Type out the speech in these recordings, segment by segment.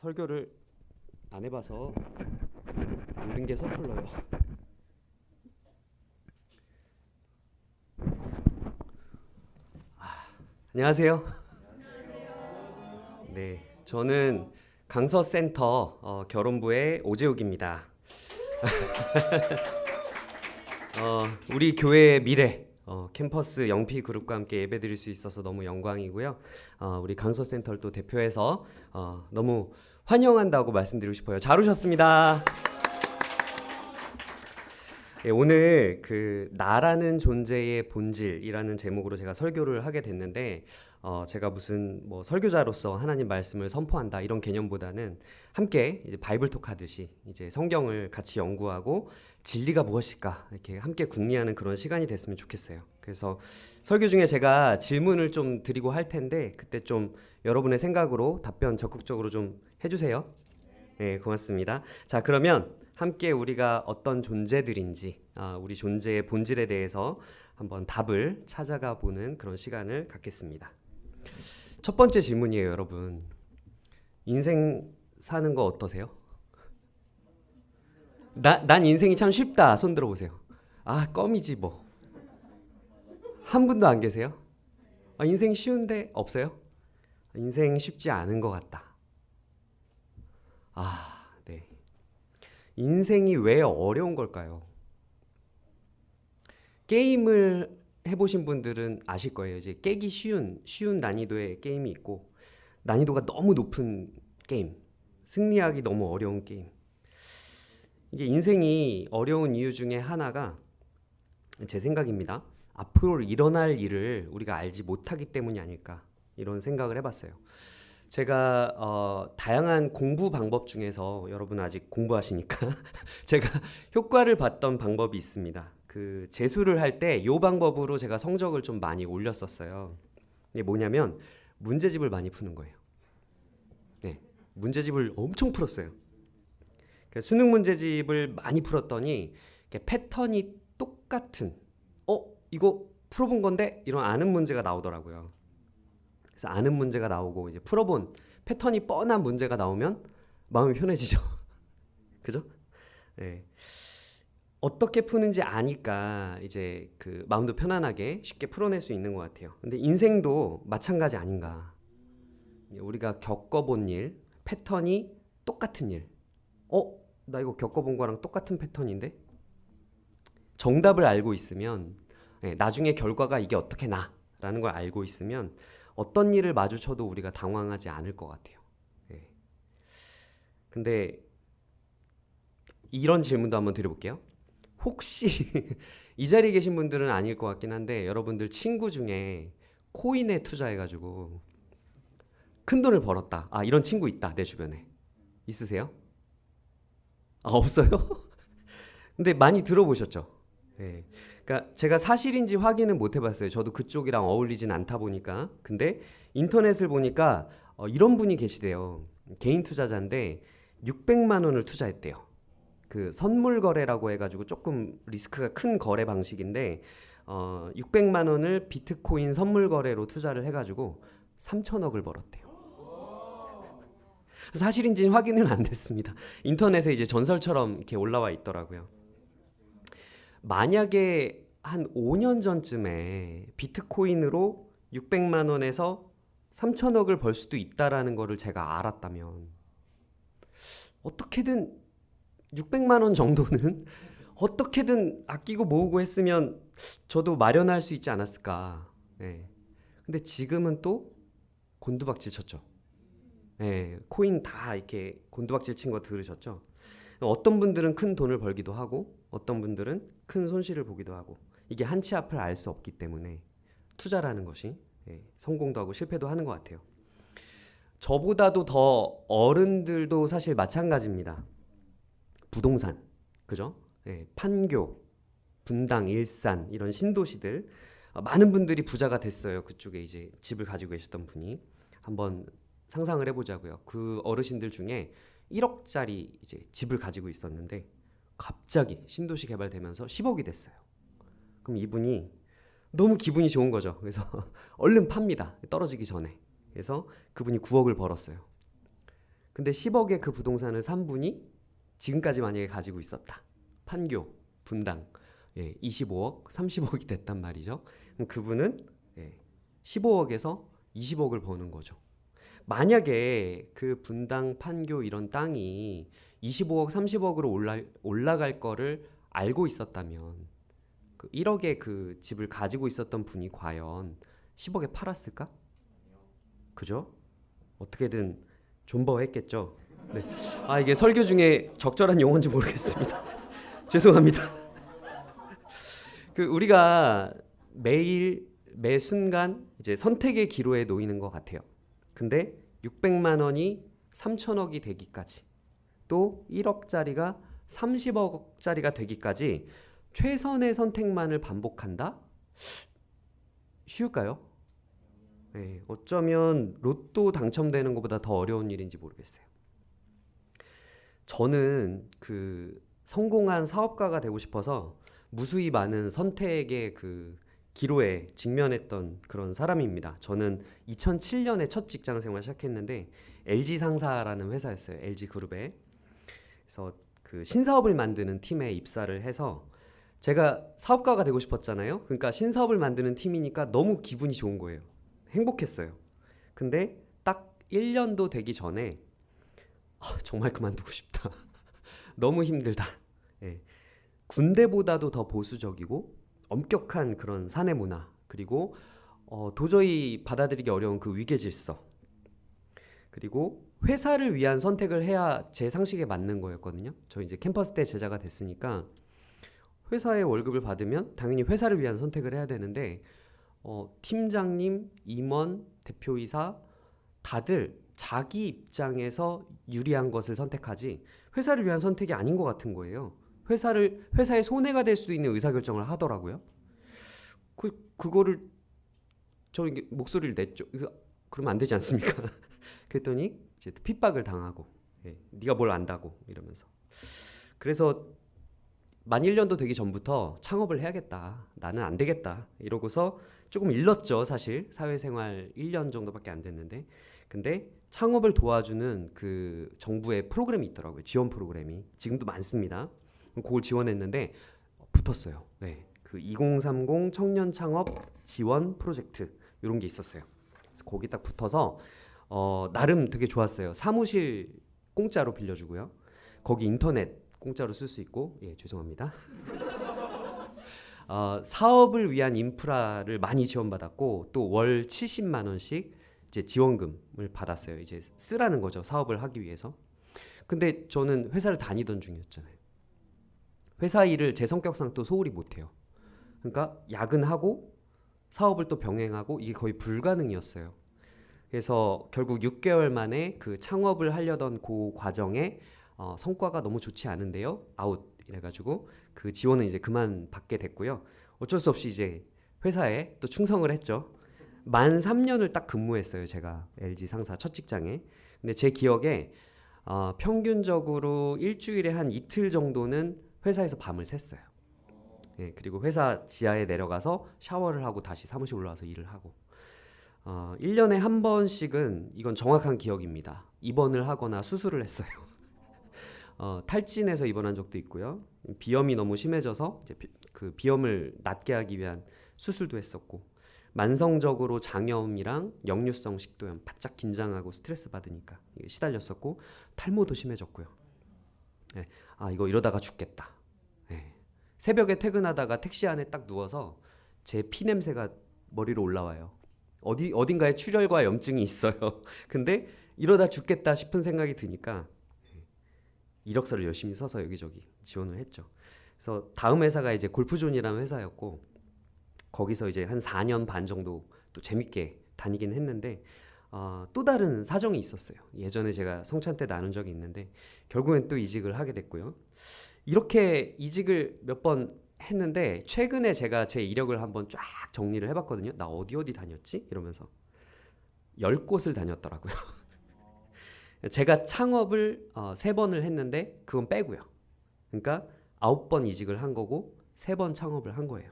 설교를 안 해봐서 모든 게 서툴러요. 안녕하세요. 네, 저는 강서센터 결혼부의 오재욱입니다. 우리 교회의 미래 캠퍼스 영피 그룹과 함께 예배드릴 수 있어서 너무 영광이고요. 우리 강서센터를 또 대표해서 너무 환영한다고 말씀드리고 싶어요. 잘 오셨습니다. 예, 오늘 그 나라는 존재의 본질이라는 제목으로 제가 설교를 하게 됐는데 제가 무슨 뭐 설교자로서 하나님 말씀을 선포한다 이런 개념보다는 함께 이제 바이블톡 하듯이 이제 성경을 같이 연구하고 진리가 무엇일까 이렇게 함께 궁리하는 그런 시간이 됐으면 좋겠어요. 그래서 설교 중에 제가 질문을 좀 드리고 할 텐데 그때 좀 여러분의 생각으로 답변 적극적으로 좀 해주세요. 네, 고맙습니다. 자, 그러면 함께 우리가 어떤 존재들인지 우리 존재의 본질에 대해서 한번 답을 찾아가 보는 그런 시간을 갖겠습니다. 첫 번째 질문이에요, 여러분. 인생 사는 거 어떠세요? 난 인생이 참 쉽다. 손 들어보세요. 껌이지 뭐. 한 분도 안 계세요? 인생 쉬운데 없어요? 인생 쉽지 않은 것 같다. 네. 인생이 왜 어려운 걸까요? 게임을 해보신 분들은 아실 거예요. 이제 깨기 쉬운 난이도의 게임이 있고 난이도가 너무 높은 게임, 승리하기 너무 어려운 게임. 이게 인생이 어려운 이유 중에 하나가 제 생각입니다. 앞으로 일어날 일을 우리가 알지 못하기 때문이 아닐까 이런 생각을 해봤어요. 제가 다양한 공부 방법 중에서 여러분 아직 공부하시니까 제가 효과를 봤던 방법이 있습니다. 그 재수를 할 때 이 방법으로 제가 성적을 좀 많이 올렸었어요. 이게 뭐냐면 문제집을 많이 푸는 거예요. 네, 문제집을 엄청 풀었어요. 그러니까 수능 문제집을 많이 풀었더니 패턴이 똑같은 이거 풀어본 건데 이런 아는 문제가 나오더라고요. 그래서 아는 문제가 나오고 이제 풀어본 패턴이 뻔한 문제가 나오면 마음이 편해지죠. 그죠? 네. 어떻게 푸는지 아니까 이제 그 마음도 편안하게 쉽게 풀어낼 수 있는 것 같아요. 근데 인생도 마찬가지 아닌가. 우리가 겪어본 일, 패턴이 똑같은 일. 나 이거 겪어본 거랑 똑같은 패턴인데? 정답을 알고 있으면 나중에 결과가 이게 어떻게 나라는 걸 알고 있으면 어떤 일을 마주쳐도 우리가 당황하지 않을 것 같아요. 근데 이런 질문도 한번 드려볼게요. 혹시 이 자리에 계신 분들은 아닐 것 같긴 한데 여러분들 친구 중에 코인에 투자해가지고 큰 돈을 벌었다. 이런 친구 있다. 내 주변에. 있으세요? 없어요? 근데 많이 들어보셨죠? 네. 그러니까 제가 사실인지 확인은 못 해봤어요. 저도 그쪽이랑 어울리진 않다 보니까. 근데 인터넷을 보니까 이런 분이 계시대요. 개인 투자자인데 600만 원을 투자했대요. 그 선물 거래라고 해가지고 조금 리스크가 큰 거래 방식인데 600만 원을 비트코인 선물 거래로 투자를 해가지고 3천억을 벌었대요. 사실인지는 확인은 안 됐습니다. 인터넷에 이제 전설처럼 이렇게 올라와 있더라고요. 만약에 한 5년 전쯤에 비트코인으로 600만 원에서 3천억을 벌 수도 있다라는 거를 제가 알았다면 어떻게든 600만 원 정도는 어떻게든 아끼고 모으고 했으면 저도 마련할 수 있지 않았을까. 근데 지금은 또 곤두박질 쳤죠. 코인 다 이렇게 곤두박질 친 거 들으셨죠? 어떤 분들은 큰 돈을 벌기도 하고 어떤 분들은 큰 손실을 보기도 하고 이게 한치 앞을 알 수 없기 때문에 투자라는 것이 성공도 하고 실패도 하는 것 같아요. 저보다도 더 어른들도 사실 마찬가지입니다. 부동산, 그죠? 판교, 분당, 일산 이런 신도시들 많은 분들이 부자가 됐어요. 그쪽에 이제 집을 가지고 계셨던 분이 한번 상상을 해보자고요. 그 어르신들 중에 1억짜리 이제 집을 가지고 있었는데 갑자기 신도시 개발되면서 10억이 됐어요. 그럼 이분이 너무 기분이 좋은 거죠. 그래서 얼른 팝니다. 떨어지기 전에. 그래서 그분이 9억을 벌었어요. 근데 10억의 그 부동산을 산 분이 지금까지 만약에 가지고 있었다. 판교, 분당 25억, 30억이 됐단 말이죠. 그럼 그분은 15억에서 20억을 버는 거죠. 만약에 그 분당, 판교 이런 땅이 25억, 30억으로 올라갈 거를 알고 있었다면 그 1억의 그 집을 가지고 있었던 분이 과연 10억에 팔았을까? 그죠? 어떻게든 존버했겠죠. 네. 아, 이게 설교 중에 적절한 용어인지 모르겠습니다. 죄송합니다. 그 우리가 매일 매 순간 이제 선택의 기로에 놓이는 것 같아요. 근데 600만 원이 3천억이 되기까지, 또 1억짜리가 30억짜리가 되기까지 최선의 선택만을 반복한다? 쉬울까요? 네, 어쩌면 로또 당첨되는 것보다 더 어려운 일인지 모르겠어요. 저는 그 성공한 사업가가 되고 싶어서 무수히 많은 선택의 그 기로에 직면했던 그런 사람입니다. 저는 2007년에 첫 직장 생활 시작했는데 LG 상사라는 회사였어요. LG 그룹에. 그래서 그 신사업을 만드는 팀에 입사를 해서 제가 사업가가 되고 싶었잖아요. 그러니까 신사업을 만드는 팀이니까 너무 기분이 좋은 거예요. 행복했어요. 근데 딱 1년도 되기 전에 정말 그만두고 싶다. 너무 힘들다. 예. 군대보다도 더 보수적이고 엄격한 그런 사내 문화, 그리고 도저히 받아들이기 어려운 그 위계 질서, 그리고 회사를 위한 선택을 해야 제 상식에 맞는 거였거든요. 저 이제 캠퍼스 때 제자가 됐으니까 회사의 월급을 받으면 당연히 회사를 위한 선택을 해야 되는데 팀장님, 임원, 대표이사 다들 자기 입장에서 유리한 것을 선택하지 회사를 위한 선택이 아닌 것 같은 거예요. 회사의 손해가 될 수도 있는 의사결정을 하더라고요. 그거를 저 이게 목소리를 냈죠. 그러면 안 되지 않습니까? 그랬더니 이제 핍박을 당하고, 네가 뭘 안다고 이러면서. 그래서 만 1년도 되기 전부터 창업을 해야겠다. 나는 안 되겠다. 이러고서 조금 일렀죠, 사실. 사회생활 1년 정도밖에 안 됐는데. 근데 창업을 도와주는 그 정부의 프로그램이 있더라고요. 지원 프로그램이. 지금도 많습니다. 그걸 지원했는데 붙었어요. 네. 그 2030 청년 창업 지원 프로젝트 이런 게 있었어요. 그래서 거기 딱 붙어서 나름 되게 좋았어요. 사무실 공짜로 빌려주고요. 거기 인터넷 공짜로 쓸 수 있고, 죄송합니다. 사업을 위한 인프라를 많이 지원받았고 또 월 70만 원씩 이제 지원금을 받았어요. 이제 쓰라는 거죠. 사업을 하기 위해서. 근데 저는 회사를 다니던 중이었잖아요. 회사 일을 제 성격상 또 소홀히 못해요. 그러니까 야근하고 사업을 또 병행하고 이게 거의 불가능이었어요. 그래서 결국 6개월 만에 그 창업을 하려던 그 과정에 성과가 너무 좋지 않은데요. 아웃 이래가지고 그 지원은 이제 그만 받게 됐고요. 어쩔 수 없이 이제 회사에 또 충성을 했죠. 만 3년을 딱 근무했어요. 제가 LG 상사 첫 직장에. 근데 제 기억에 평균적으로 일주일에 한 이틀 정도는 회사에서 밤을 샜어요. 그리고 회사 지하에 내려가서 샤워를 하고 다시 사무실 올라와서 일을 하고 1년에 한 번씩은, 이건 정확한 기억입니다, 입원을 하거나 수술을 했어요. 탈진해서 입원한 적도 있고요. 비염이 너무 심해져서 이제 그 비염을 낫게 하기 위한 수술도 했었고, 만성적으로 장염이랑 역류성 식도염, 바짝 긴장하고 스트레스 받으니까 시달렸었고, 탈모도 심해졌고요. 이거 이러다가 죽겠다. 새벽에 퇴근하다가 택시 안에 딱 누워서 제 피 냄새가 머리로 올라와요. 어딘가에 출혈과 염증이 있어요. 근데 이러다 죽겠다 싶은 생각이 드니까 이력서를 열심히 써서 여기저기 지원을 했죠. 그래서 다음 회사가 이제 골프존이라는 회사였고, 거기서 이제 한 4년 반 정도 또 재밌게 다니긴 했는데 또 다른 사정이 있었어요. 예전에 제가 성찬 때 나눈 적이 있는데 결국엔 또 이직을 하게 됐고요. 이렇게 이직을 몇 번 했는데 최근에 제가 제 이력을 한번 쫙 정리를 해봤거든요. 나 어디 다녔지? 이러면서 10곳을 다녔더라고요. 제가 창업을 3번을 했는데 그건 빼고요. 그러니까 9번 이직을 한 거고 3번 창업을 한 거예요.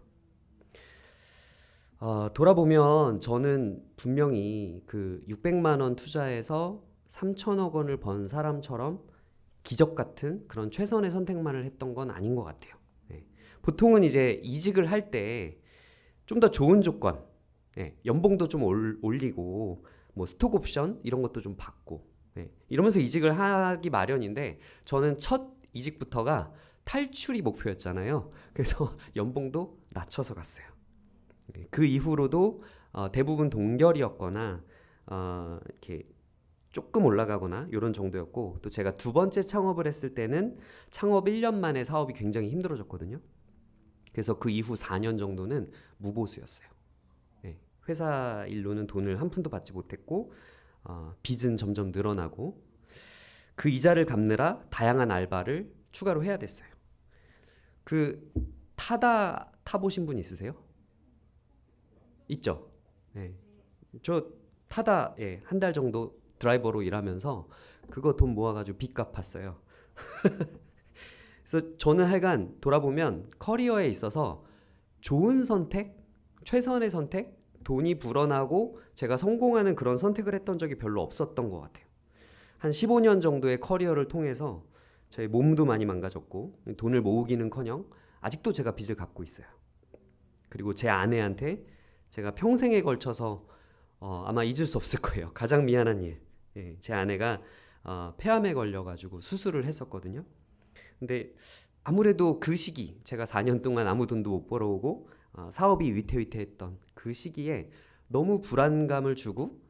돌아보면 저는 분명히 그 600만 원 투자해서 3천억 원을 번 사람처럼 기적 같은 그런 최선의 선택만을 했던 건 아닌 것 같아요. 네. 보통은 이제 이직을 할 때 좀 더 좋은 조건, 연봉도 좀 올리고 뭐 스톡 옵션 이런 것도 좀 받고 이러면서 이직을 하기 마련인데 저는 첫 이직부터가 탈출이 목표였잖아요. 그래서 연봉도 낮춰서 갔어요. 그 이후로도 대부분 동결이었거나 이렇게 조금 올라가거나 이런 정도였고 또 제가 두 번째 창업을 했을 때는 창업 1년 만에 사업이 굉장히 힘들어졌거든요. 그래서 그 이후 4년 정도는 무보수였어요. 회사 일로는 돈을 한 푼도 받지 못했고 빚은 점점 늘어나고 그 이자를 갚느라 다양한 알바를 추가로 해야 됐어요. 그 타다 타보신 분 있으세요? 있죠? 저 타다 한 달 정도 드라이버로 일하면서 그거 돈 모아가지고 빚 갚았어요. 그래서 저는 하여간 돌아보면 커리어에 있어서 좋은 선택, 최선의 선택, 돈이 불어나고 제가 성공하는 그런 선택을 했던 적이 별로 없었던 것 같아요. 한 15년 정도의 커리어를 통해서 제 몸도 많이 망가졌고 돈을 모으기는커녕 아직도 제가 빚을 갚고 있어요. 그리고 제 아내한테 제가 평생에 걸쳐서 아마 잊을 수 없을 거예요. 가장 미안한 일. 제 아내가 폐암에 걸려가지고 수술을 했었거든요. 근데 아무래도 그 시기 제가 4년 동안 아무 돈도 못 벌어오고 사업이 위태위태했던 그 시기에 너무 불안감을 주고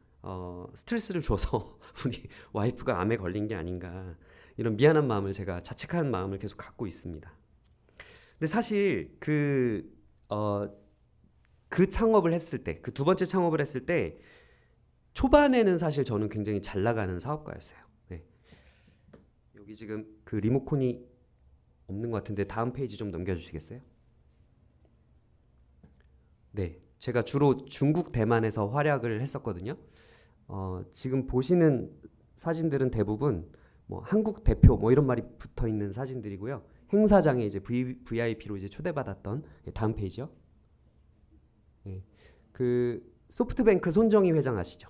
스트레스를 줘서 우리 와이프가 암에 걸린 게 아닌가 이런 미안한 마음을 제가 자책하는 마음을 계속 갖고 있습니다. 근데 사실 그 창업을 했을 때, 그 두 번째 창업을 했을 때 초반에는 사실 저는 굉장히 잘 나가는 사업가였어요. 여기 지금 그 리모컨이 없는 것 같은데 다음 페이지 좀 넘겨주시겠어요? 네, 제가 주로 중국, 대만에서 활약을 했었거든요. 지금 보시는 사진들은 대부분 뭐 한국 대표 뭐 이런 말이 붙어 있는 사진들이고요. 행사장에 이제 VIP로 이제 초대받았던 다음 페이지요. 그 소프트뱅크 손정희 회장 아시죠?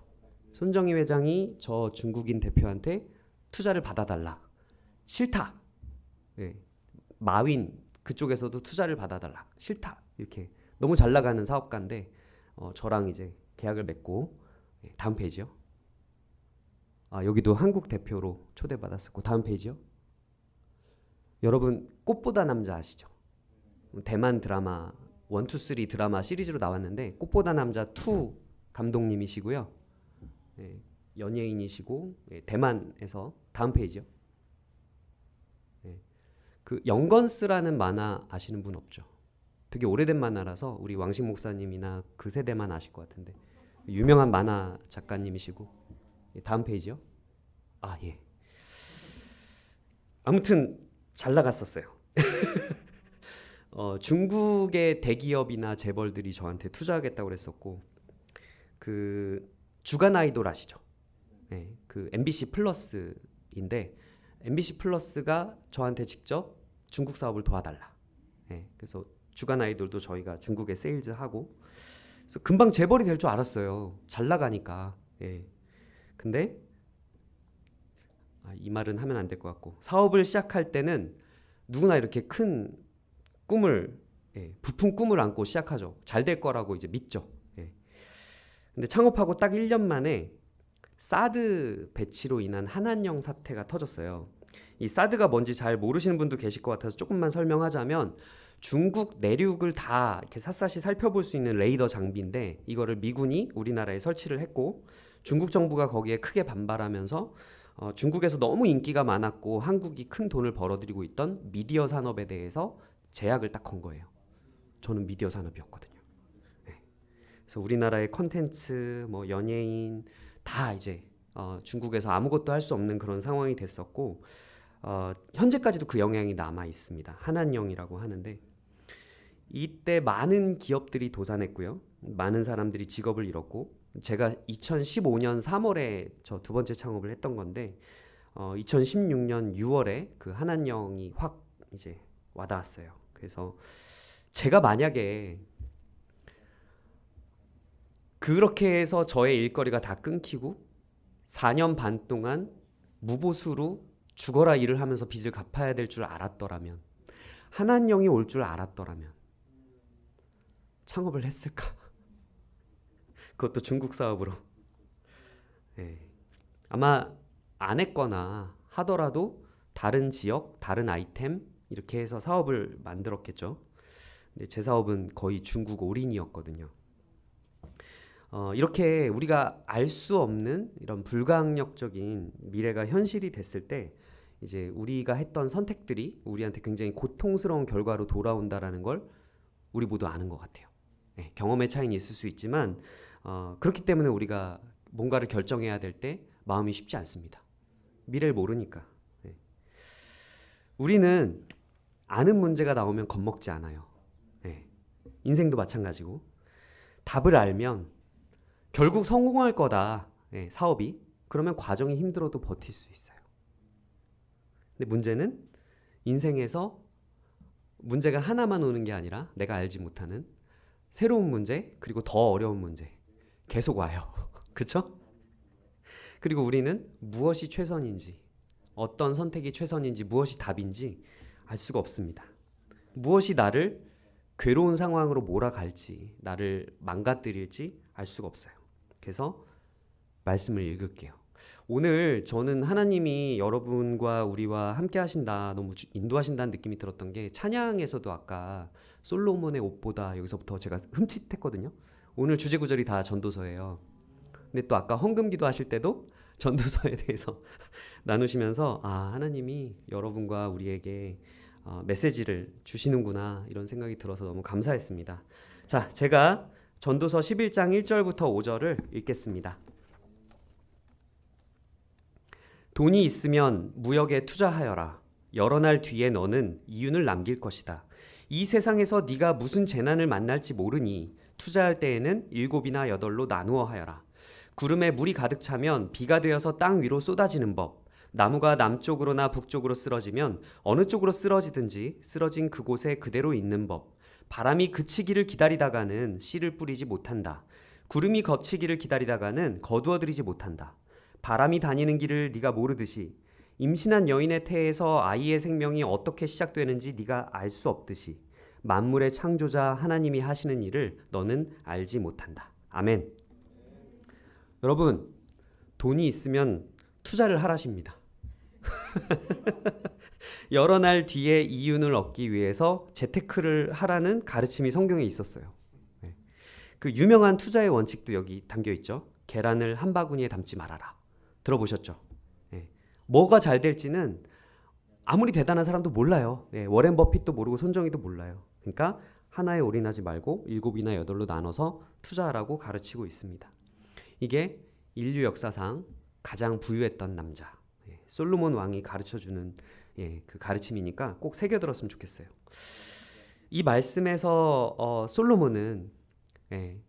손정희 회장이 저 중국인 대표한테 투자를 받아달라. 싫다. 마윈 그쪽에서도 투자를 받아달라. 싫다. 이렇게 너무 잘 나가는 사업가인데 저랑 이제 계약을 맺고 다음 페이지요. 여기도 한국 대표로 초대받았었고 다음 페이지요. 여러분 꽃보다 남자 아시죠? 대만 드라마 1, 2, 3 드라마 시리즈로 나왔는데 꽃보다 남자 2 감독님이시고요. 연예인이시고 대만에서 다음 페이지요. 그 영건스라는 만화 아시는 분 없죠? 되게 오래된 만화라서 우리 왕식 목사님이나 그 세대만 아실 것 같은데 유명한 만화 작가님이시고 다음 페이지요. 예. 아무튼 잘 나갔었어요. 중국의 대기업이나 재벌들이 저한테 투자하겠다고 그랬었고 그 주간 아이돌 아시죠? 그 MBC 플러스인데 MBC 플러스가 저한테 직접 중국 사업을 도와달라. 그래서 주간 아이돌도 저희가 중국에 세일즈하고 그래서 금방 재벌이 될 줄 알았어요. 잘 나가니까. 근데 이 말은 하면 안 될 것 같고 사업을 시작할 때는 누구나 이렇게 큰 꿈을 부푼 꿈을 안고 시작하죠. 잘 될 거라고 이제 믿죠. 근데 창업하고 딱 1년 만에 사드 배치로 인한 한한령 사태가 터졌어요. 이 사드가 뭔지 잘 모르시는 분도 계실 것 같아서 조금만 설명하자면 중국 내륙을 다 이렇게 샅샅이 살펴볼 수 있는 레이더 장비인데 이거를 미군이 우리나라에 설치를 했고 중국 정부가 거기에 크게 반발하면서 중국에서 너무 인기가 많았고 한국이 큰 돈을 벌어들이고 있던 미디어 산업에 대해서 제약을 딱 건 거예요. 저는 미디어 산업이었거든요. 그래서 우리나라의 콘텐츠, 뭐 연예인 다 이제 중국에서 아무것도 할 수 없는 그런 상황이 됐었고 현재까지도 그 영향이 남아 있습니다. 한한령이라고 하는데 이때 많은 기업들이 도산했고요. 많은 사람들이 직업을 잃었고 제가 2015년 3월에 저 두 번째 창업을 했던 건데 2016년 6월에 그 한한령이 확 이제 와닿았어요. 그래서 제가 만약에 그렇게 해서 저의 일거리가 다 끊기고 4년 반 동안 무보수로 죽어라 일을 하면서 빚을 갚아야 될 줄 알았더라면, 하나님이 올 줄 알았더라면 창업을 했을까? 그것도 중국 사업으로. 예. 아마 안 했거나 하더라도 다른 지역, 다른 아이템 이렇게 해서 사업을 만들었겠죠. 근데 제 사업은 거의 중국 올인이었거든요. 이렇게 우리가 알 수 없는 이런 불가항력적인 미래가 현실이 됐을 때 이제 우리가 했던 선택들이 우리한테 굉장히 고통스러운 결과로 돌아온다라는 걸 우리 모두 아는 것 같아요. 네, 경험의 차이는 있을 수 있지만 그렇기 때문에 우리가 뭔가를 결정해야 될 때 마음이 쉽지 않습니다. 미래를 모르니까. 네. 우리는 아는 문제가 나오면 겁먹지 않아요. 네. 인생도 마찬가지고 답을 알면 결국 성공할 거다. 네, 사업이. 그러면 과정이 힘들어도 버틸 수 있어요. 근데 문제는 인생에서 문제가 하나만 오는 게 아니라 내가 알지 못하는 새로운 문제 그리고 더 어려운 문제 계속 와요. 그렇죠? 그리고 우리는 무엇이 최선인지 어떤 선택이 최선인지 무엇이 답인지 알 수가 없습니다. 무엇이 나를 괴로운 상황으로 몰아갈지 나를 망가뜨릴지 알 수가 없어요. 그래서 말씀을 읽을게요. 오늘 저는 하나님이 여러분과 우리와 함께 하신다, 너무 인도하신다는 느낌이 들었던 게 찬양에서도 아까 솔로몬의 옷보다 여기서부터 제가 흠칫했거든요. 오늘 주제 구절이 다 전도서예요. 근데 또 아까 헌금기도 하실 때도 전도서에 대해서 나누시면서 하나님이 여러분과 우리에게 메시지를 주시는구나 이런 생각이 들어서 너무 감사했습니다. 자, 제가 전도서 11장 1절부터 5절을 읽겠습니다. 돈이 있으면 무역에 투자하여라. 여러 날 뒤에 너는 이윤을 남길 것이다. 이 세상에서 네가 무슨 재난을 만날지 모르니 투자할 때에는 7이나 8로 나누어 하여라. 구름에 물이 가득 차면 비가 되어서 땅 위로 쏟아지는 법. 나무가 남쪽으로나 북쪽으로 쓰러지면 어느 쪽으로 쓰러지든지 쓰러진 그곳에 그대로 있는 법. 바람이 그치기를 기다리다가는 씨를 뿌리지 못한다. 구름이 걷히기를 기다리다가는 거두어들이지 못한다. 바람이 다니는 길을 네가 모르듯이 임신한 여인의 태에서 아이의 생명이 어떻게 시작되는지 네가 알 수 없듯이 만물의 창조자 하나님이 하시는 일을 너는 알지 못한다. 아멘. 여러분, 돈이 있으면 투자를 하라십니다. 여러 날 뒤에 이윤을 얻기 위해서 재테크를 하라는 가르침이 성경에 있었어요. 그 유명한 투자의 원칙도 여기 담겨 있죠. 계란을 한 바구니에 담지 말아라. 들어보셨죠? 뭐가 잘 될지는 아무리 대단한 사람도 몰라요. 워렌 버핏도 모르고 손정희도 몰라요. 그러니까 하나에 올인하지 말고 7이나 8로 나눠서 투자하라고 가르치고 있습니다. 이게 인류 역사상 가장 부유했던 남자 솔로몬 왕이 가르쳐주는 그 가르침이니까 꼭 새겨들었으면 좋겠어요. 이 말씀에서 솔로몬은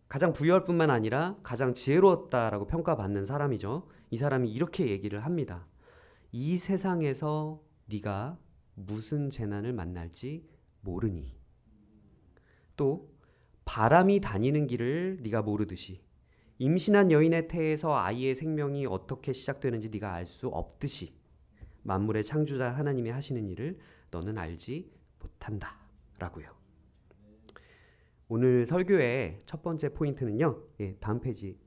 가장 부유할 뿐만 아니라 가장 지혜로웠다라고 평가받는 사람이죠. 이 사람이 이렇게 얘기를 합니다. 이 세상에서 네가 무슨 재난을 만날지 모르니 또 바람이 다니는 길을 네가 모르듯이 임신한 여인의 태에서 아이의 생명이 어떻게 시작되는지 네가 알 수 없듯이 만물의 창조자 하나님이 하시는 일을 너는 알지 못한다 라고요. 오늘 설교의 첫 번째 포인트는요. 다음 페이지.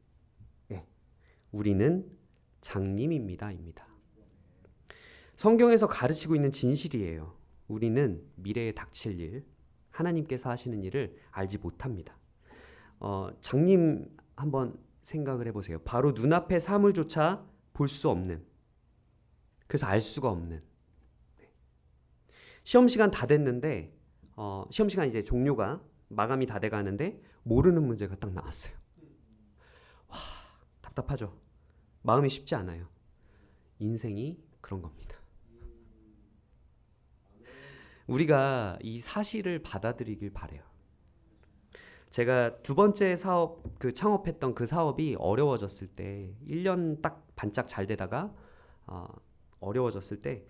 우리는 장님입니다 입니다. 성경에서 가르치고 있는 진실이에요. 우리는 미래에 닥칠 일, 하나님께서 하시는 일을 알지 못합니다. 장님 한번 생각을 해보세요. 바로 눈앞의 사물조차 볼 수 없는, 그래서 알 수가 없는. 시험 시간 다 됐는데 시험 시간 이제 종료가 마감이 다 돼가는데 모르는 문제가 딱 나왔어요. 와, 답답하죠. 마음이 쉽지 않아요. 인생이 그런 겁니다. 우리가 이 사실을 받아들이길 바래요. 제가 두 번째 사업, 창업했던 그 사업이 어려워졌을 때 1년 딱 반짝 잘 되다가 어려워졌을 때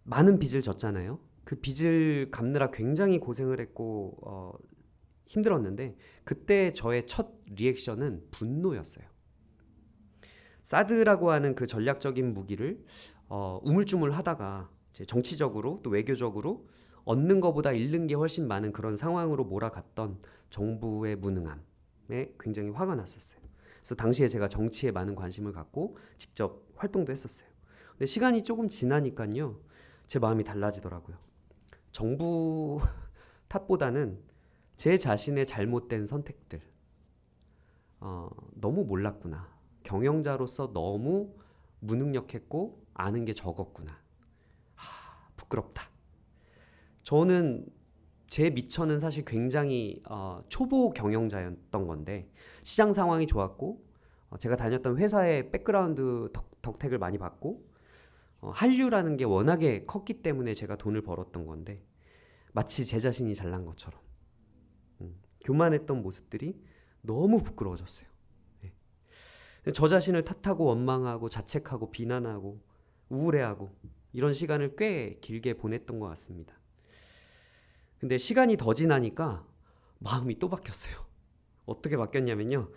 많은 빚을 졌잖아요. 그 빚을 갚느라 굉장히 고생을 했고 힘들었는데 그때 저의 첫 리액션은 분노였어요. 사드라고 하는 그 전략적인 무기를 우물쭈물하다가 이제 정치적으로 또 외교적으로 얻는 것보다 잃는 게 훨씬 많은 그런 상황으로 몰아갔던 정부의 무능함에 굉장히 화가 났었어요. 그래서 당시에 제가 정치에 많은 관심을 갖고 직접 활동도 했었어요. 근데 시간이 조금 지나니까요, 제 마음이 달라지더라고요. 정부 탓보다는 제 자신의 잘못된 선택들, 너무 몰랐구나. 경영자로서 너무 무능력했고 아는 게 적었구나. 부끄럽다. 저는 제 미처는 사실 굉장히 초보 경영자였던 건데 시장 상황이 좋았고 제가 다녔던 회사의 백그라운드 덕택을 많이 받고 한류라는 게 워낙에 컸기 때문에 제가 돈을 벌었던 건데 마치 제 자신이 잘난 것처럼 교만했던 모습들이 너무 부끄러워졌어요. 네. 저 자신을 탓하고 원망하고 자책하고 비난하고 우울해하고 이런 시간을 꽤 길게 보냈던 것 같습니다. 근데 시간이 더 지나니까 마음이 또 바뀌었어요. 어떻게 바뀌었냐면요.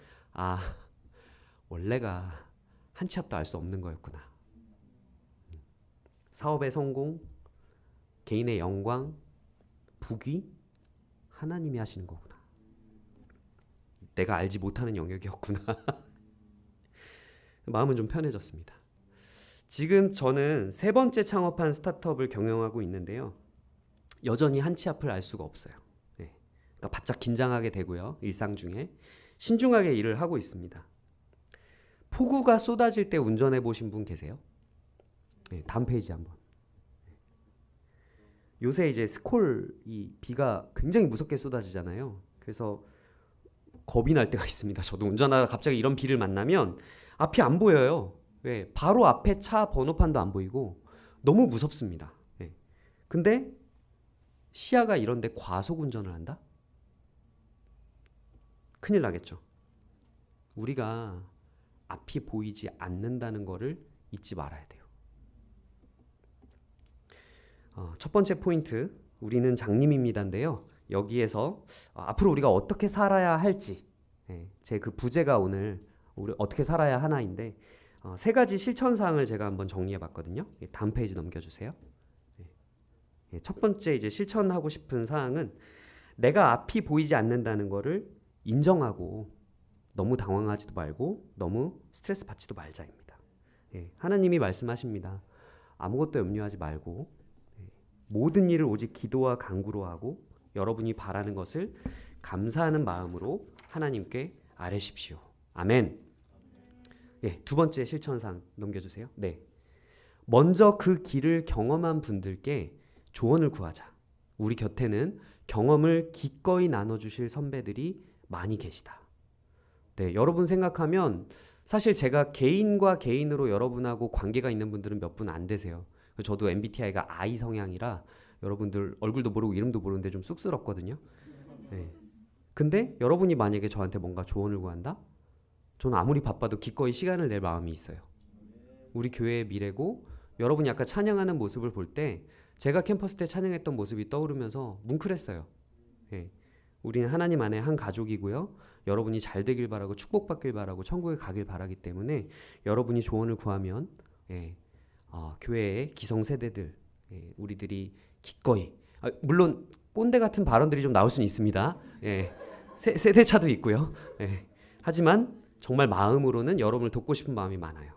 원래가 한 치 앞도 알 수 없는 거였구나. 사업의 성공, 개인의 영광, 부귀, 하나님이 하시는 거구나. 내가 알지 못하는 영역이었구나. 마음은 좀 편해졌습니다. 지금 저는 세 번째 창업한 스타트업을 경영하고 있는데요. 여전히 한 치 앞을 알 수가 없어요. 네. 그러니까 바짝 긴장하게 되고요. 일상 중에 신중하게 일을 하고 있습니다. 폭우가 쏟아질 때 운전해 보신 분 계세요? 네, 다음 페이지 한번. 요새 이제 이 비가 굉장히 무섭게 쏟아지잖아요. 그래서 겁이 날 때가 있습니다. 저도 운전하다가 갑자기 이런 비를 만나면 앞이 안 보여요. 왜? 바로 앞에 차 번호판도 안 보이고 너무 무섭습니다. 네. 근데 시야가 이런데 과속 운전을 한다? 큰일 나겠죠. 우리가 앞이 보이지 않는다는 거를 잊지 말아야 돼요. 첫 번째 포인트, 우리는 장님입니다인데요. 여기에서 앞으로 우리가 어떻게 살아야 할지, 제 그 부제가 오늘 우리 어떻게 살아야 하나인데 세 가지 실천사항을 제가 한번 정리해봤거든요. 다음 페이지 넘겨주세요. 첫 번째 이제 실천하고 싶은 사항은 내가 앞이 보이지 않는다는 거를 인정하고 너무 당황하지도 말고 너무 스트레스 받지도 말자입니다. 하나님이 말씀하십니다. 아무것도 염려하지 말고 모든 일을 오직 기도와 간구로 하고 여러분이 바라는 것을 감사하는 마음으로 하나님께 아뢰십시오. 아멘. 두 번째 실천사항 넘겨주세요. 네. 먼저 그 길을 경험한 분들께 조언을 구하자. 우리 곁에는 경험을 기꺼이 나눠주실 선배들이 많이 계시다. 네, 여러분 생각하면 사실 제가 개인과 개인으로 여러분하고 관계가 있는 분들은 몇 분 안 되세요. 저도 MBTI가 I 성향이라 여러분들 얼굴도 모르고 이름도 모르는데 좀 쑥스럽거든요. 네. 근데 여러분이 만약에 저한테 뭔가 조언을 구한다? 저는 아무리 바빠도 기꺼이 시간을 낼 마음이 있어요. 우리 교회의 미래고 여러분이 아까 찬양하는 모습을 볼 때 제가 캠퍼스 때 찬양했던 모습이 떠오르면서 뭉클했어요. 네. 우리는 하나님 안에 한 가족이고요. 여러분이 잘 되길 바라고 축복받길 바라고 천국에 가길 바라기 때문에 여러분이 조언을 구하면 교회의 기성세대들 우리들이 기꺼이 물론 꼰대 같은 발언들이 좀 나올 수는 있습니다. 세대차도 있고요. 하지만 정말 마음으로는 여러분을 돕고 싶은 마음이 많아요.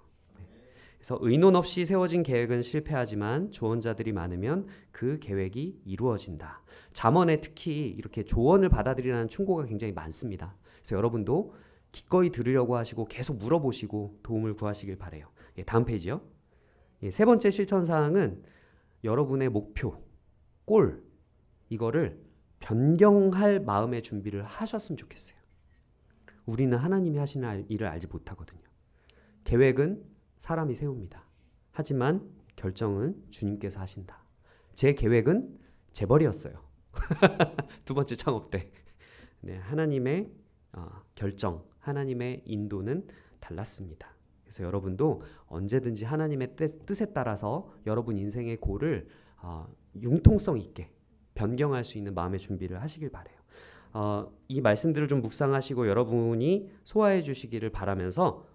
그래서 의논 없이 세워진 계획은 실패하지만 조언자들이 많으면 그 계획이 이루어진다. 잠언에 특히 이렇게 조언을 받아들이라는 충고가 굉장히 많습니다. 그래서 여러분도 기꺼이 들으려고 하시고 계속 물어보시고 도움을 구하시길 바래요. 다음 페이지요. 세 번째 실천사항은 여러분의 목표, 골 이거를 변경할 마음의 준비를 하셨으면 좋겠어요. 우리는 하나님이 하시는 일을 알지 못하거든요. 계획은 사람이 세웁니다. 하지만 결정은 주님께서 하신다. 제 계획은 재벌이었어요. 두 번째 창업 때. 네, 하나님의 결정, 하나님의 인도는 달랐습니다. 그래서 여러분도 언제든지 하나님의 뜻에 따라서 여러분 인생의 골을 융통성 있게 변경할 수 있는 마음의 준비를 하시길 바래요. 이 말씀들을 좀 묵상하시고 여러분이 소화해 주시기를 바라면서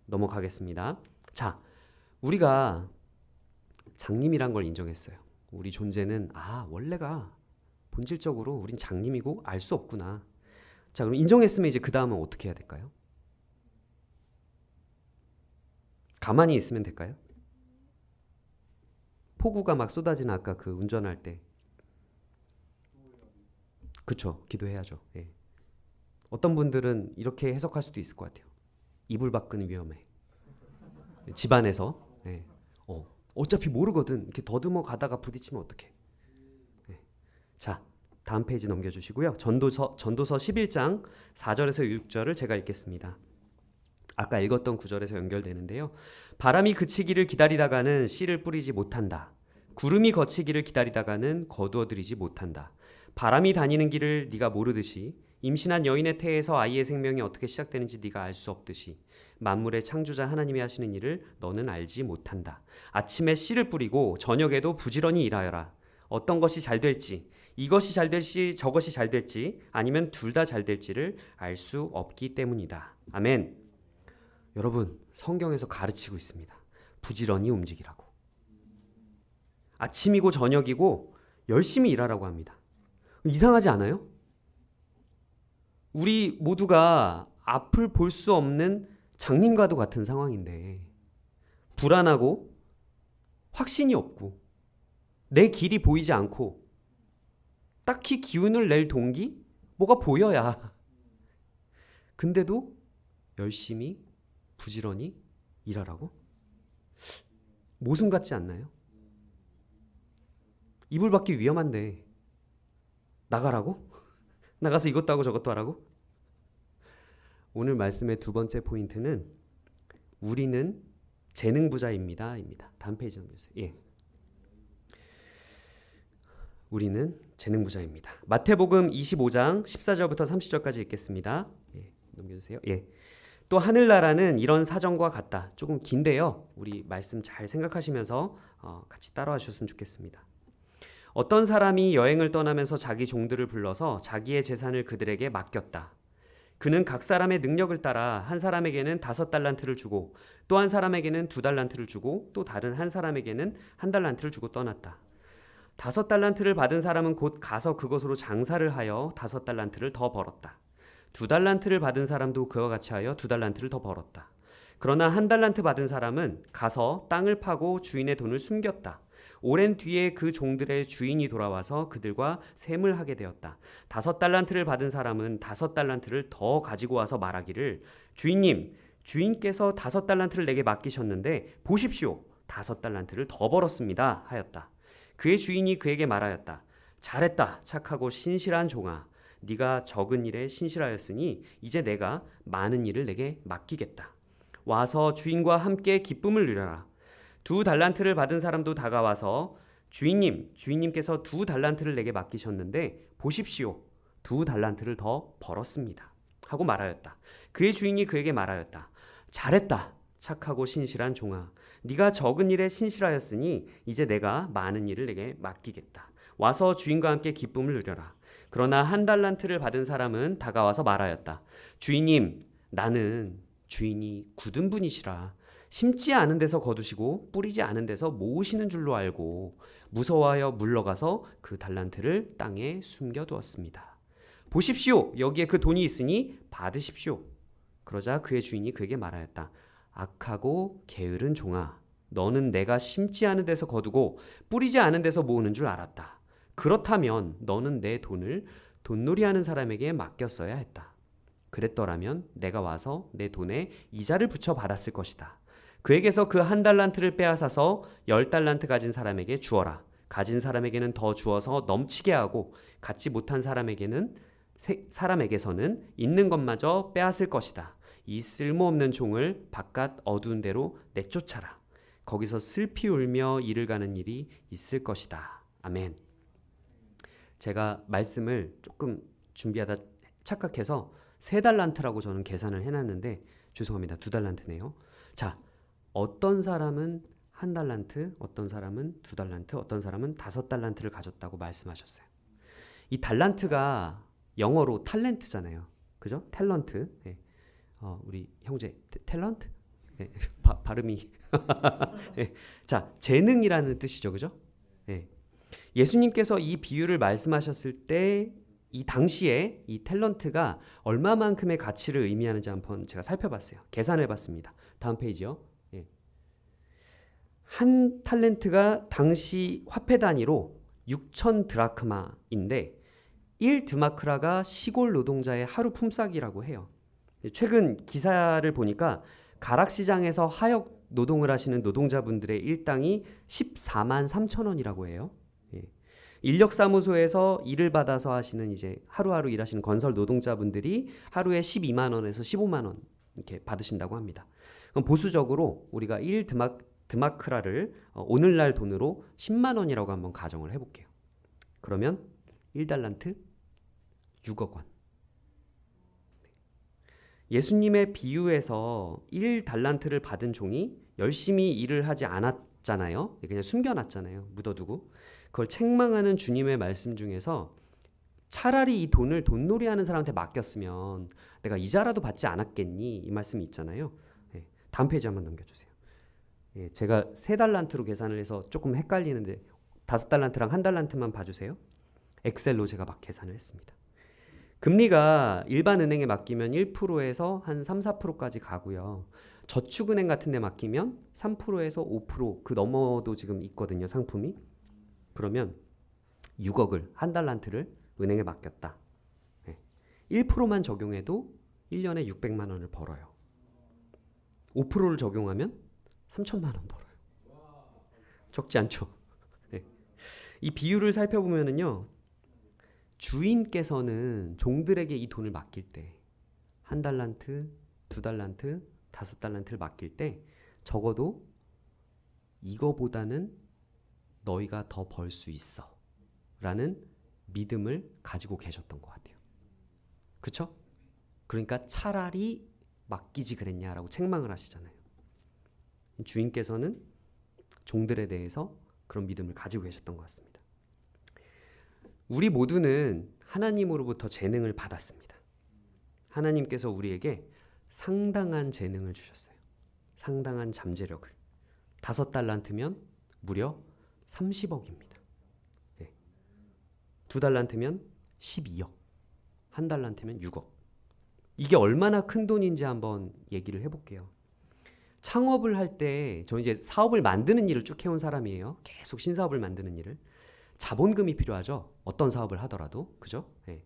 넘어가겠습니다. 자, 우리가 장님이란 걸 인정했어요. 우리 존재는 원래가 본질적으로 우린 장님이고 알 수 없구나. 자, 그럼 인정했으면 이제 그 다음은 어떻게 해야 될까요? 가만히 있으면 될까요? 폭우가 막 쏟아지는 아까 그 운전할 때, 그쵸? 기도해야죠. 예. 어떤 분들은 이렇게 해석할 수도 있을 것 같아요. 이불 밖은 위험해. 집안에서. 예. 어차피 모르거든. 이렇게 더듬어 가다가 부딪히면 어떡해. 예. 자, 다음 페이지 넘겨주시고요. 전도서 11장 4절에서 6절을 제가 읽겠습니다. 아까 읽었던 구절에서 연결되는데요. 바람이 그치기를 기다리다가는 씨를 뿌리지 못한다. 구름이 거치기를 기다리다가는 거두어들이지 못한다. 바람이 다니는 길을 네가 모르듯이 임신한 여인의 태에서 아이의 생명이 어떻게 시작되는지 네가 알 수 없듯이 만물의 창조자 하나님이 하시는 일을 너는 알지 못한다. 아침에 씨를 뿌리고 저녁에도 부지런히 일하여라. 어떤 것이 잘 될지, 이것이 잘 될지 저것이 잘 될지 아니면 둘 다 잘 될지를 알 수 없기 때문이다. 아멘. 여러분, 성경에서 가르치고 있습니다. 부지런히 움직이라고. 아침이고 저녁이고 열심히 일하라고 합니다. 이상하지 않아요? 우리 모두가 앞을 볼 수 없는 장님과도 같은 상황인데 불안하고 확신이 없고 내 길이 보이지 않고 딱히 기운을 낼 동기? 뭐가 보여야. 근데도 열심히 부지런히 일하라고? 모순 같지 않나요? 이불 밖이 위험한데 나가라고? 나가서 이것도 하고 저것도 하라고? 오늘 말씀의 두 번째 포인트는 우리는 재능 부자입니다. 입니다. 다음 페이지 넘겨주세요. 예. 우리는 재능 부자입니다. 마태복음 25장 14절부터 30절까지 읽겠습니다. 예, 넘겨주세요. 예. 또 하늘나라는 이런 사정과 같다. 조금 긴데요. 우리 말씀 잘 생각하시면서 같이 따라와 주셨으면 좋겠습니다. 어떤 사람이 여행을 떠나면서 자기 종들을 불러서 자기의 재산을 그들에게 맡겼다. 그는 각 사람의 능력을 따라 한 사람에게는 5달란트를 주고 또 한 사람에게는 2달란트를 주고 또 다른 한 사람에게는 1달란트를 주고 떠났다. 5달란트를 받은 사람은 곧 가서 그것으로 장사를 하여 5달란트를 더 벌었다. 2달란트를 받은 사람도 그와 같이 하여 2달란트를 더 벌었다. 그러나 1달란트 받은 사람은 가서 땅을 파고 주인의 돈을 숨겼다. 오랜 뒤에 그 종들의 주인이 돌아와서 그들과 셈을 하게 되었다. 5달란트를 받은 사람은 5달란트를 더 가지고 와서 말하기를 주인님, 주인께서 5달란트를 내게 맡기셨는데 보십시오. 5달란트를 더 벌었습니다. 하였다. 그의 주인이 그에게 말하였다. 잘했다. 착하고 신실한 종아. 네가 적은 일에 신실하였으니 이제 내가 많은 일을 내게 맡기겠다. 와서 주인과 함께 기쁨을 누려라. 2달란트를 받은 사람도 다가와서 주인님, 주인님께서 2달란트를 내게 맡기셨는데 보십시오. 2달란트를 더 벌었습니다. 하고 말하였다. 그의 주인이 그에게 말하였다. 잘했다. 착하고 신실한 종아. 네가 적은 일에 신실하였으니 이제 내가 많은 일을 내게 맡기겠다. 와서 주인과 함께 기쁨을 누려라. 그러나 1달란트를 받은 사람은 다가와서 말하였다. 주인님, 나는 주인이 굳은 분이시라. 심지 않은 데서 거두시고 뿌리지 않은 데서 모으시는 줄로 알고 무서워하여 물러가서 그 달란트를 땅에 숨겨두었습니다. 보십시오. 여기에 그 돈이 있으니 받으십시오. 그러자 그의 주인이 그에게 말하였다. 악하고 게으른 종아, 너는 내가 심지 않은 데서 거두고 뿌리지 않은 데서 모으는 줄 알았다. 그렇다면 너는 내 돈을 돈놀이하는 사람에게 맡겼어야 했다. 그랬더라면 내가 와서 내 돈에 이자를 붙여 받았을 것이다. 그에게서 그 1달란트를 빼앗아서 10달란트 가진 사람에게 주어라. 가진 사람에게는 더 주어서 넘치게 하고 갖지 못한 사람에게서는 있는 것마저 빼앗을 것이다. 이 쓸모없는 종을 바깥 어두운 데로 내쫓아라. 거기서 슬피 울며 이를 가는 일이 있을 것이다. 아멘. 제가 말씀을 조금 준비하다 착각해서 3달란트라고 저는 계산을 해놨는데 죄송합니다. 2달란트네요. 자, 어떤 사람은 1달란트, 어떤 사람은 2달란트, 어떤 사람은 5달란트를 가졌다고 말씀하셨어요. 이 달란트가 영어로 탤런트잖아요. 그죠? 탤런트. 네. 우리 형제 탤런트? 예, 발음이 예. 자, 재능이라는 뜻이죠, 그죠? 예. 예수님께서 이 비유를 말씀하셨을 때 이 당시에 이 탤런트가 얼마만큼의 가치를 의미하는지 한번 제가 살펴봤어요. 계산해봤습니다. 다음 페이지요. 예. 한 탤런트가 당시 화폐 단위로 6천 드라크마인데 1 드마크라가 시골 노동자의 하루 품삯이라고 해요. 최근 기사를 보니까 가락시장에서 하역 노동을 하시는 노동자분들의 일당이 14만 3천 원이라고 해요. 예. 인력사무소에서 일을 받아서 하시는 이제 하루하루 일하시는 건설 노동자분들이 하루에 12만 원에서 15만 원 이렇게 받으신다고 합니다. 그럼 보수적으로 우리가 1 드마크라를 오늘날 돈으로 10만 원이라고 한번 가정을 해볼게요. 그러면 1달란트 6억 원. 예수님의 비유에서 1달란트를 받은 종이 열심히 일을 하지 않았잖아요. 그냥 숨겨놨잖아요. 묻어두고. 그걸 책망하는 주님의 말씀 중에서 차라리 이 돈을 돈놀이하는 사람한테 맡겼으면 내가 이자라도 받지 않았겠니? 이 말씀이 있잖아요. 예, 다음 페이지 한번 넘겨주세요. 예, 제가 3달란트로 계산을 해서 조금 헷갈리는데 5달란트랑 1달란트만 봐주세요. 엑셀로 제가 막 계산을 했습니다. 금리가 일반 은행에 맡기면 1%에서 한 3, 4%까지 가고요. 저축은행 같은 데 맡기면 3%에서 5%그 넘어도 지금 있거든요, 상품이. 그러면 6억을, 1달란트를 은행에 맡겼다. 1%만 적용해도 1년에 600만 원을 벌어요. 5%를 적용하면 3천만 원 벌어요. 적지 않죠? 이 비유를 살펴보면은요, 주인께서는 종들에게 이 돈을 맡길 때 1달란트, 2달란트, 5달란트를 맡길 때 적어도 이거보다는 너희가 더 벌 수 있어 라는 믿음을 가지고 계셨던 것 같아요. 그쵸? 그러니까 차라리 맡기지 그랬냐라고 책망을 하시잖아요. 주인께서는 종들에 대해서 그런 믿음을 가지고 계셨던 것 같습니다. 우리 모두는 하나님으로부터 재능을 받았습니다. 하나님께서 우리에게 상당한 재능을 주셨어요. 상당한 잠재력을. 5달란트면 무려 30억입니다. 네. 2달란트면 12억. 1달란트면 6억. 이게 얼마나 큰 돈인지 한번 얘기를 해볼게요. 창업을 할 때 저 이제 사업을 만드는 일을 쭉 해온 사람이에요. 계속 신사업을 만드는 일을. 자본금이 필요하죠. 어떤 사업을 하더라도. 그죠? 네.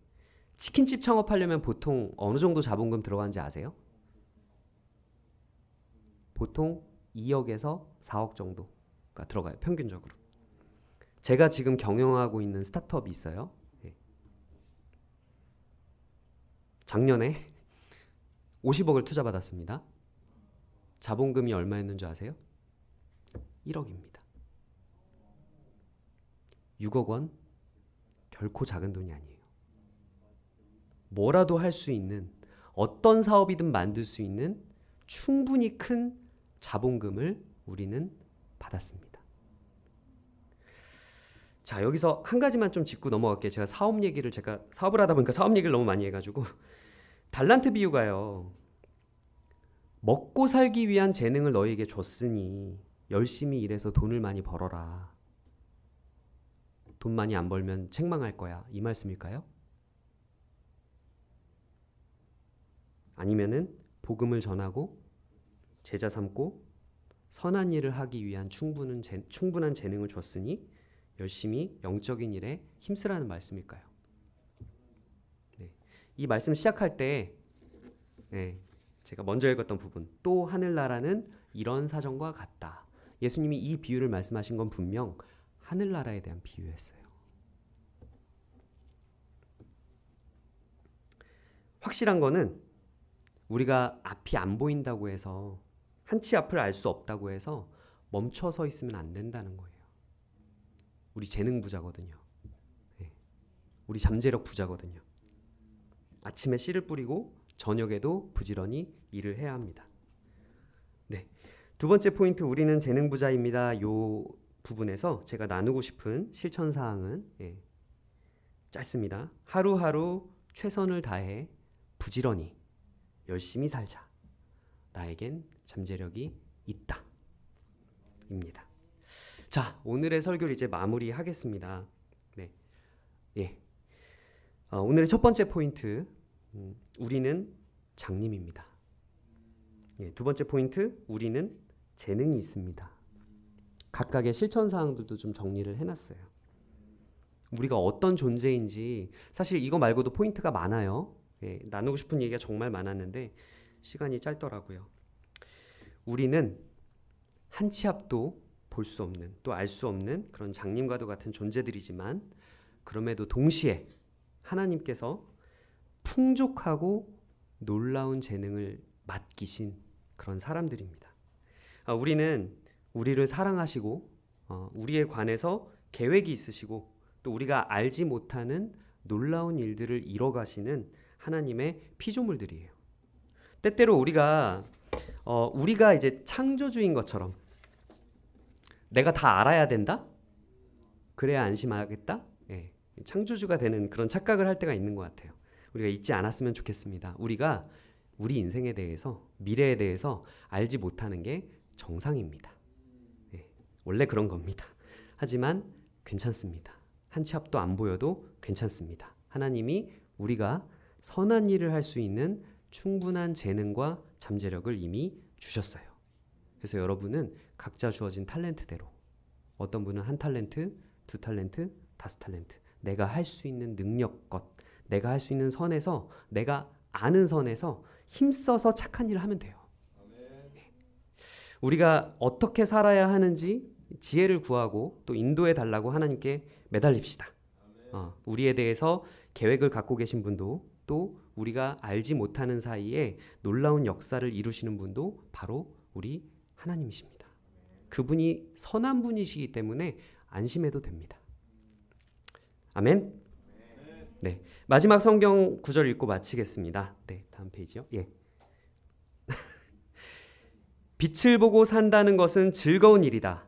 치킨집 창업하려면 보통 어느 정도 자본금 들어가는지 아세요? 보통 2억에서 4억 정도가 들어가요. 평균적으로. 제가 지금 경영하고 있는 스타트업이 있어요. 네. 작년에 50억을 투자받았습니다. 자본금이 얼마였는지 아세요? 1억입니다. 6억 원 결코 작은 돈이 아니에요. 뭐라도 할 수 있는, 어떤 사업이든 만들 수 있는 충분히 큰 자본금을 우리는 받았습니다. 자, 여기서 한 가지만 좀 짚고 넘어갈게요. 제가 사업을 하다 보니까 사업 얘기를 너무 많이 해가지고. 달란트 비유가요, 먹고 살기 위한 재능을 너에게 줬으니 열심히 일해서 돈을 많이 벌어라. 돈 많이 안 벌면 책망할 거야. 이 말씀일까요? 아니면은 복음을 전하고 제자 삼고 선한 일을 하기 위한 충분한 재능을 줬으니 열심히 영적인 일에 힘쓰라는 말씀일까요? 네. 이 말씀 시작할 때 제가 먼저 읽었던 부분, 또 하늘나라는 이런 사정과 같다. 예수님이 이 비유를 말씀하신 건 분명 하늘나라에 대한 비유였어요. 확실한 거는 우리가 앞이 안 보인다고 해서, 한치 앞을 알 수 없다고 해서 멈춰서 있으면 안 된다는 거예요. 우리 재능 부자거든요. 우리 잠재력 부자거든요. 아침에 씨를 뿌리고 저녁에도 부지런히 일을 해야 합니다. 네. 두 번째 포인트, 우리는 재능 부자입니다. 요 부분에서 제가 나누고 싶은 실천 사항은 짧습니다. 하루하루 최선을 다해 부지런히 열심히 살자. 나에겐 잠재력이 있다. 입니다. 자, 오늘의 설교를 이제 마무리하겠습니다. 네, 예. 오늘의 첫 번째 포인트, 우리는 장님입니다. 예, 두 번째 포인트, 우리는 재능이 있습니다. 각각의 실천 사항들도 좀 정리를 해놨어요. 우리가 어떤 존재인지 사실 이거 말고도 포인트가 많아요. 예, 나누고 싶은 얘기가 정말 많았는데 시간이 짧더라고요. 우리는 한 치 앞도 볼 수 없는, 또 알 수 없는 그런 장님과도 같은 존재들이지만 그럼에도 동시에 하나님께서 풍족하고 놀라운 재능을 맡기신 그런 사람들입니다. 우리는 우리를 사랑하시고 우리에 관해서 계획이 있으시고 또 우리가 알지 못하는 놀라운 일들을 이뤄가시는 하나님의 피조물들이에요. 때때로 우리가 이제 창조주인 것처럼 내가 다 알아야 된다? 그래야 안심하겠다? 예, 창조주가 되는 그런 착각을 할 때가 있는 것 같아요. 우리가 잊지 않았으면 좋겠습니다. 우리가 우리 인생에 대해서, 미래에 대해서 알지 못하는 게 정상입니다. 예, 원래 그런 겁니다. 하지만 괜찮습니다. 한 치 앞도 안 보여도 괜찮습니다. 하나님이 우리가 선한 일을 할 수 있는 충분한 재능과 잠재력을 이미 주셨어요. 그래서 여러분은 각자 주어진 탤런트대로, 어떤 분은 1탤런트, 2탤런트, 5탤런트, 내가 할 수 있는 능력껏, 내가 할 수 있는 선에서, 내가 아는 선에서 힘써서 착한 일을 하면 돼요. 네. 우리가 어떻게 살아야 하는지 지혜를 구하고 또 인도해 달라고 하나님께 매달립시다. 우리에 대해서 계획을 갖고 계신 분도, 또 우리가 알지 못하는 사이에 놀라운 역사를 이루시는 분도 바로 우리 하나님이십니다. 그분이 선한 분이시기 때문에 안심해도 됩니다. 아멘. 네, 마지막 성경 구절 읽고 마치겠습니다. 네, 다음 페이지요. 예. 빛을 보고 산다는 것은 즐거운 일이다.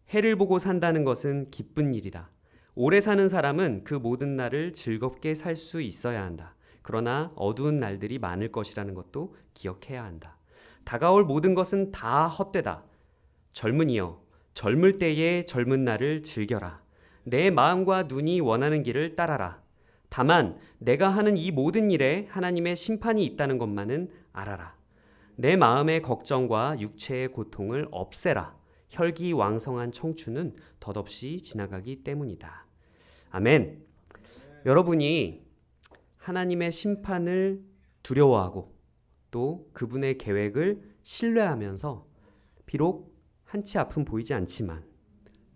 해를 보고 산다는 것은 기쁜 일이다. 오래 사는 사람은 그 모든 날을 즐겁게 살 수 있어야 한다. 그러나 어두운 날들이 많을 것이라는 것도 기억해야 한다. 다가올 모든 것은 다 헛되다. 젊은이여, 젊을 때의 젊은 날을 즐겨라. 내 마음과 눈이 원하는 길을 따라라. 다만 내가 하는 이 모든 일에 하나님의 심판이 있다는 것만은 알아라. 내 마음의 걱정과 육체의 고통을 없애라. 혈기왕성한 청춘은 덧없이 지나가기 때문이다. 아멘. 여러분이 하나님의 심판을 두려워하고 또 그분의 계획을 신뢰하면서 비록 한치 앞은 보이지 않지만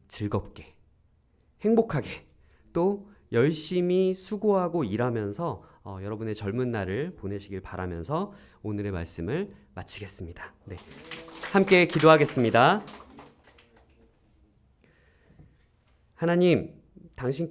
즐겁게, 행복하게, 또 열심히 수고하고 일하면서 여러분의 젊은 날을 보내시길 바라면서 오늘의 말씀을 마치겠습니다. 네, 함께 기도하겠습니다. 하나님, 당신께